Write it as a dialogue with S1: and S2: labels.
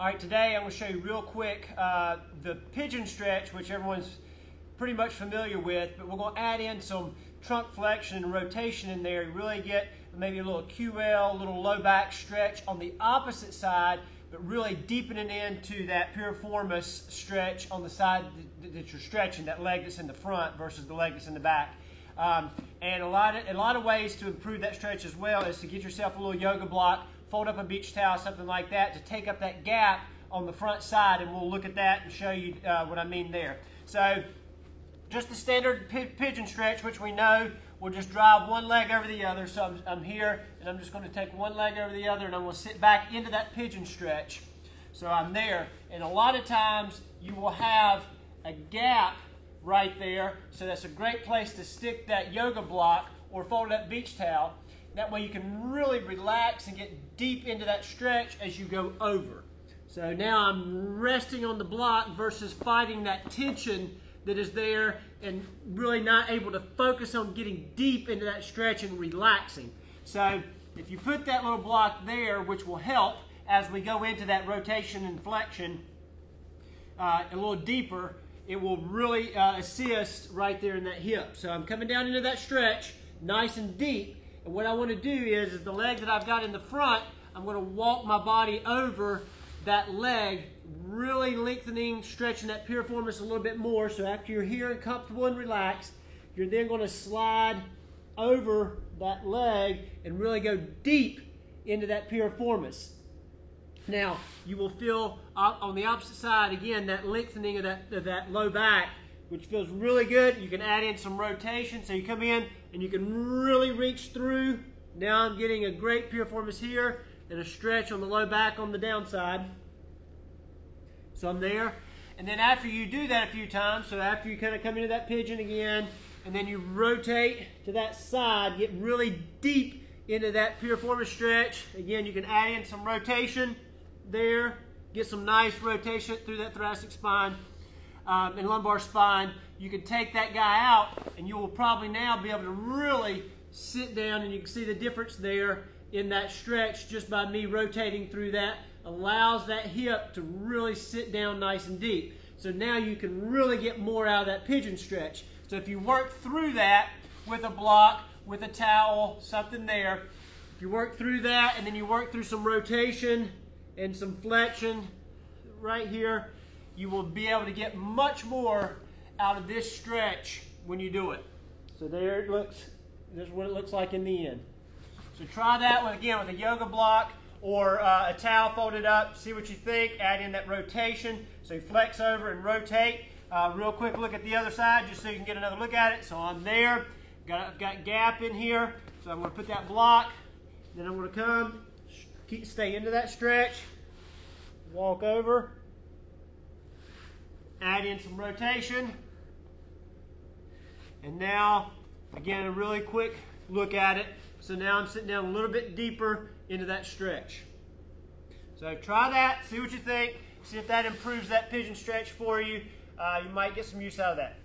S1: All right, today I'm going to show you real quick the pigeon stretch, which everyone's pretty much familiar with, but we're going to add in some trunk flexion and rotation in there. You really get maybe a little QL, a little low back stretch on the opposite side, but really deepening into that piriformis stretch on the side that you're stretching, that leg that's in the front versus the leg that's in the back. And a lot of ways to improve that stretch as well is to get yourself a little yoga block, fold up a beach towel, something like that, to take up that gap on the front side, and we'll look at that and show you what I mean there. So just the standard pigeon stretch, which we know we'll just drive one leg over the other. So I'm here, and I'm just going to take one leg over the other, and I'm going to sit back into that pigeon stretch. So I'm there, and a lot of times you will have a gap right there, so that's a great place to stick that yoga block or fold up beach towel. That way you can really relax and get deep into that stretch as you go over. So now I'm resting on the block versus fighting that tension that is there and really not able to focus on getting deep into that stretch and relaxing. So if you put that little block there, which will help as we go into that rotation and flexion a little deeper, it will really assist right there in that hip. So I'm coming down into that stretch nice and deep. And what I want to do is the leg that I've got in the front, I'm going to walk my body over that leg, really lengthening, stretching that piriformis a little bit more. So after you're here and comfortable and relaxed, you're then going to slide over that leg and really go deep into that piriformis. Now, you will feel on the opposite side, again, that lengthening of that low back, which feels really good. You can add in some rotation. So you come in and you can really reach through. Now I'm getting a great piriformis here and a stretch on the low back on the downside. So I'm there. And then after you do that a few times, so after you kind of come into that pigeon again, and then you rotate to that side, get really deep into that piriformis stretch. Again, you can add in some rotation there, get some nice rotation through that thoracic spine and lumbar spine. You can take that guy out, and you will probably now be able to really sit down, and you can see the difference there in that stretch just by me rotating through that. Allows that hip to really sit down nice and deep. So now you can really get more out of that pigeon stretch. So if you work through that with a block, with a towel, something there, if you work through that and then you work through some rotation and some flexion right here, you will be able to get much more out of this stretch when you do it. So there it looks. This is what it looks like in the end. So try that one again with a yoga block or a towel folded up. See what you think. Add in that rotation. So you flex over and rotate. Real quick look at the other side just so you can get another look at it. So I'm there. I've got gap in here. So I'm going to put that block. Then I'm going to come, stay into that stretch, walk over, add in some rotation. And now, again, a really quick look at it. So now I'm sitting down a little bit deeper into that stretch. So try that, see what you think, see if that improves that pigeon stretch for you. You might get some use out of that.